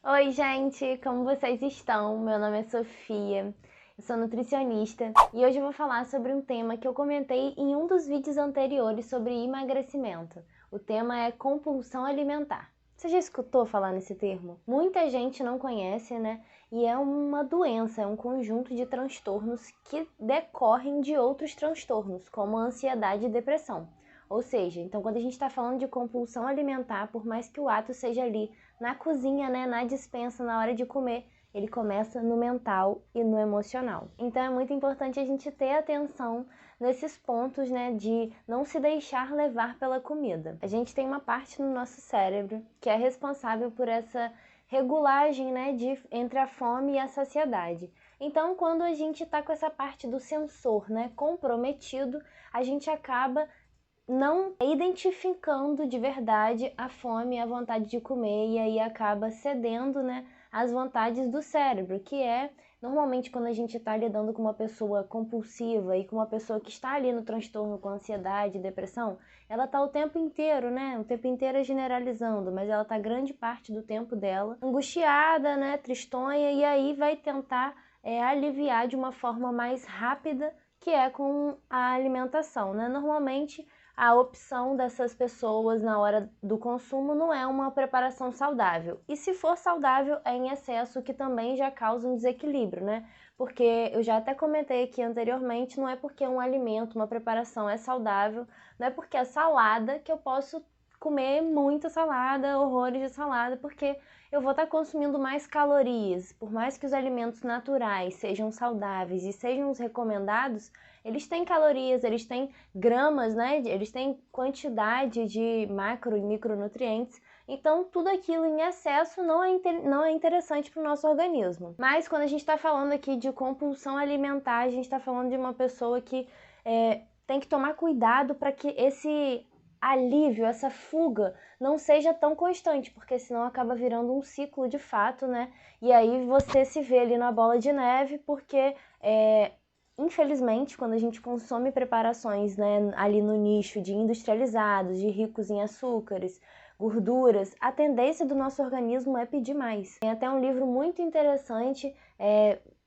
Oi, gente, como vocês estão? Meu nome é Sofia, eu sou nutricionista e hoje eu vou falar sobre um tema que eu comentei em um dos vídeos anteriores sobre emagrecimento. O tema é compulsão alimentar. Você já escutou falar nesse termo? Muita gente não conhece, né? E é uma doença, é um conjunto de transtornos que decorrem de outros transtornos, como a ansiedade e depressão. Ou seja, então quando a gente está falando de compulsão alimentar, por mais que o ato seja ali na cozinha, né, na despensa, na hora de comer, ele começa no mental e no emocional. Então é muito importante a gente ter atenção nesses pontos, né, de não se deixar levar pela comida. A gente tem uma parte no nosso cérebro que é responsável por essa regulagem, né, entre a fome e a saciedade. Então, quando a gente está com essa parte do sensor, né, comprometido, a gente acaba não identificando de verdade a fome e a vontade de comer, e aí acaba cedendo, né, às vontades do cérebro, que é normalmente quando a gente está lidando com uma pessoa compulsiva e com uma pessoa que está ali no transtorno com ansiedade, depressão, ela está o tempo inteiro, né, o tempo inteiro generalizando, mas ela está grande parte do tempo dela angustiada, né, tristonha, e aí vai tentar aliviar de uma forma mais rápida, que é com a alimentação, né? Normalmente a opção dessas pessoas na hora do consumo não é uma preparação saudável. E se for saudável, é em excesso, que também já causa um desequilíbrio, né? Porque eu já até comentei aqui anteriormente, não é porque um alimento, uma preparação é saudável, não é porque é salada que eu posso comer muita salada, horrores de salada, porque eu vou estar consumindo mais calorias. Por mais que os alimentos naturais sejam saudáveis e sejam os recomendados, eles têm calorias, eles têm gramas, né? Eles têm quantidade de macro e micronutrientes. Então, tudo aquilo em excesso não é interessante para o nosso organismo. Mas quando a gente está falando aqui de compulsão alimentar, a gente está falando de uma pessoa que tem que tomar cuidado para que esse alívio, essa fuga, não seja tão constante, porque senão acaba virando um ciclo de fato, né? E aí você se vê ali na bola de neve, porque infelizmente, quando a gente consome preparações, né, ali no nicho de industrializados, de ricos em açúcares, gorduras, a tendência do nosso organismo é pedir mais. Tem até um livro muito interessante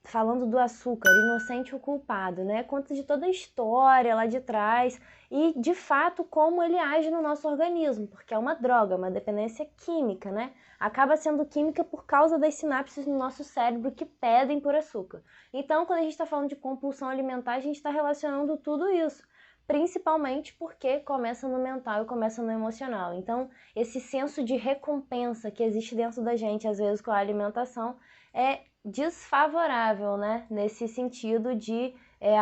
falando do açúcar, Inocente ou Culpado, né? Conta de toda a história lá de trás e, de fato, como ele age no nosso organismo, porque é uma droga, uma dependência química, né? Acaba sendo química por causa das sinapses no nosso cérebro que pedem por açúcar. Então, quando a gente está falando de compulsão alimentar, a gente está relacionando tudo isso, principalmente porque começa no mental e começa no emocional. Então, esse senso de recompensa que existe dentro da gente, às vezes, com a alimentação, é desfavorável, né? Nesse sentido de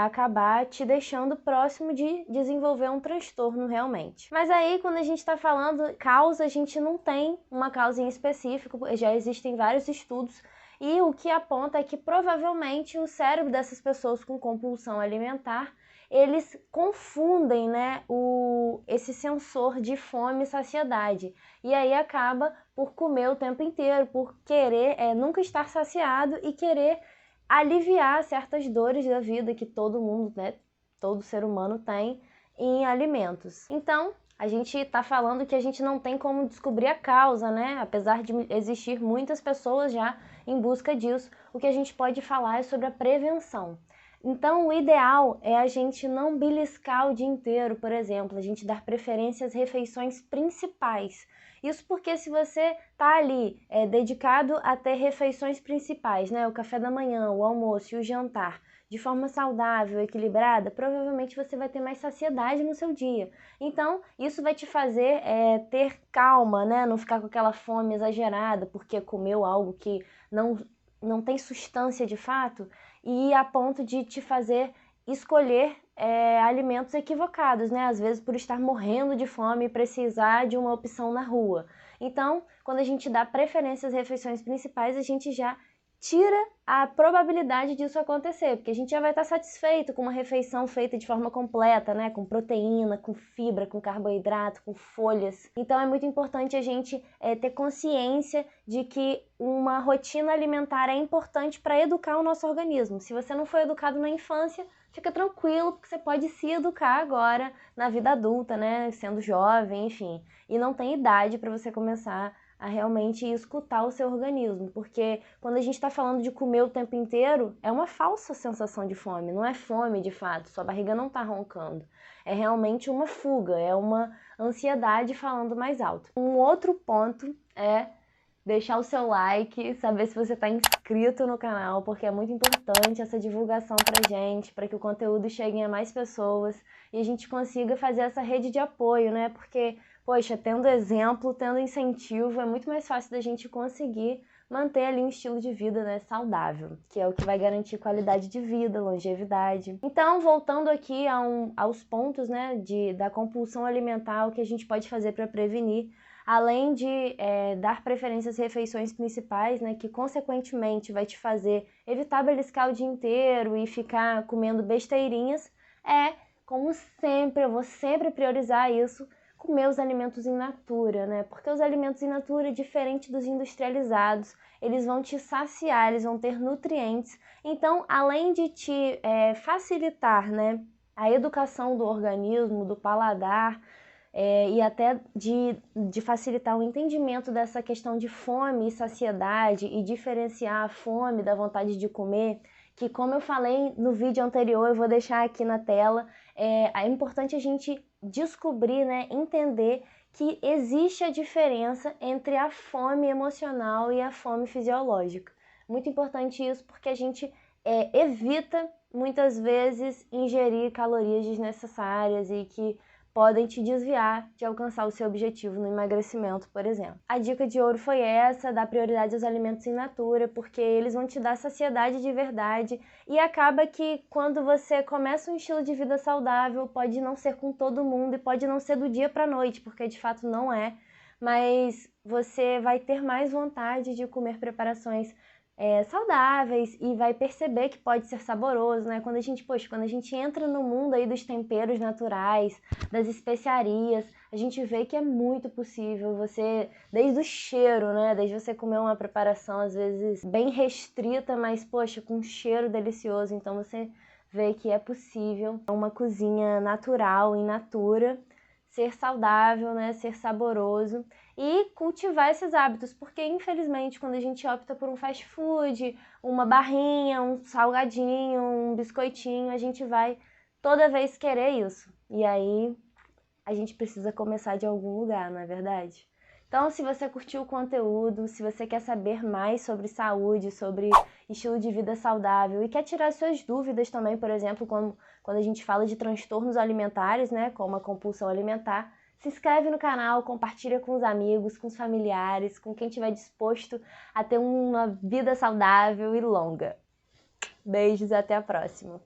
acabar te deixando próximo de desenvolver um transtorno realmente. Mas aí, quando a gente está falando causa, a gente não tem uma causa em específico, já existem vários estudos e o que aponta é que provavelmente o cérebro dessas pessoas com compulsão alimentar, eles confundem, né, esse sensor de fome e saciedade. E aí acaba por comer o tempo inteiro, por querer nunca estar saciado e querer aliviar certas dores da vida que todo mundo, né, todo ser humano tem em alimentos. Então, a gente está falando que a gente não tem como descobrir a causa, né? Apesar de existir muitas pessoas já em busca disso, o que a gente pode falar é sobre a prevenção. Então, o ideal é a gente não beliscar o dia inteiro, por exemplo, a gente dar preferência às refeições principais. Isso porque se você está ali dedicado a ter refeições principais, né? O café da manhã, o almoço e o jantar, de forma saudável, equilibrada, provavelmente você vai ter mais saciedade no seu dia. Então, isso vai te fazer ter calma, né? Não ficar com aquela fome exagerada porque comeu algo que não tem substância de fato, e a ponto de te fazer escolher alimentos equivocados, né? Às vezes por estar morrendo de fome e precisar de uma opção na rua. Então, quando a gente dá preferência às refeições principais, a gente já tira a probabilidade disso acontecer, porque a gente já vai estar satisfeito com uma refeição feita de forma completa, né? Com proteína, com fibra, com carboidrato, com folhas. Então é muito importante a gente ter consciência de que uma rotina alimentar é importante para educar o nosso organismo. Se você não foi educado na infância, fica tranquilo, porque você pode se educar agora na vida adulta, né? Sendo jovem, enfim. E não tem idade para você começar a realmente escutar o seu organismo, porque quando a gente está falando de comer o tempo inteiro, é uma falsa sensação de fome, não é fome de fato, sua barriga não está roncando, é realmente uma fuga, é uma ansiedade falando mais alto. Um outro ponto é deixar o seu like, saber se você está inscrito no canal, porque é muito importante essa divulgação pra gente, para que o conteúdo chegue a mais pessoas e a gente consiga fazer essa rede de apoio, né? Porque, poxa, tendo exemplo, tendo incentivo, é muito mais fácil da gente conseguir manter ali um estilo de vida, né, saudável, que é o que vai garantir qualidade de vida, longevidade. Então, voltando aqui aos pontos, né, da compulsão alimentar, o que a gente pode fazer para prevenir, além de dar preferência às refeições principais, né, que consequentemente vai te fazer evitar beliscar o dia inteiro e ficar comendo besteirinhas, como sempre, eu vou sempre priorizar isso, comer os alimentos in natura, né? Porque os alimentos in natura, diferente dos industrializados, eles vão te saciar, eles vão ter nutrientes. Então, além de te facilitar, né, a educação do organismo, do paladar, e até de facilitar o entendimento dessa questão de fome e saciedade e diferenciar a fome da vontade de comer, que como eu falei no vídeo anterior, eu vou deixar aqui na tela, é importante a gente descobrir, né, entender que existe a diferença entre a fome emocional e a fome fisiológica. Muito importante isso porque a gente evita muitas vezes ingerir calorias desnecessárias e que podem te desviar de alcançar o seu objetivo no emagrecimento, por exemplo. A dica de ouro foi essa, dar prioridade aos alimentos in natura, porque eles vão te dar saciedade de verdade e acaba que quando você começa um estilo de vida saudável, pode não ser com todo mundo e pode não ser do dia para a noite, porque de fato não é, mas você vai ter mais vontade de comer preparações saudáveis e vai perceber que pode ser saboroso, né? Quando a gente entra no mundo aí dos temperos naturais, das especiarias, a gente vê que é muito possível você, desde o cheiro, né? Desde você comer uma preparação às vezes bem restrita, mas poxa, com um cheiro delicioso, então você vê que é possível uma cozinha natural, in natura, ser saudável, né? Ser saboroso e cultivar esses hábitos, porque infelizmente quando a gente opta por um fast food, uma barrinha, um salgadinho, um biscoitinho, a gente vai toda vez querer isso. E aí a gente precisa começar de algum lugar, não é verdade? Então, se você curtiu o conteúdo, se você quer saber mais sobre saúde, sobre estilo de vida saudável e quer tirar suas dúvidas também, por exemplo, quando a gente fala de transtornos alimentares, né, como a compulsão alimentar, se inscreve no canal, compartilha com os amigos, com os familiares, com quem estiver disposto a ter uma vida saudável e longa. Beijos e até a próxima!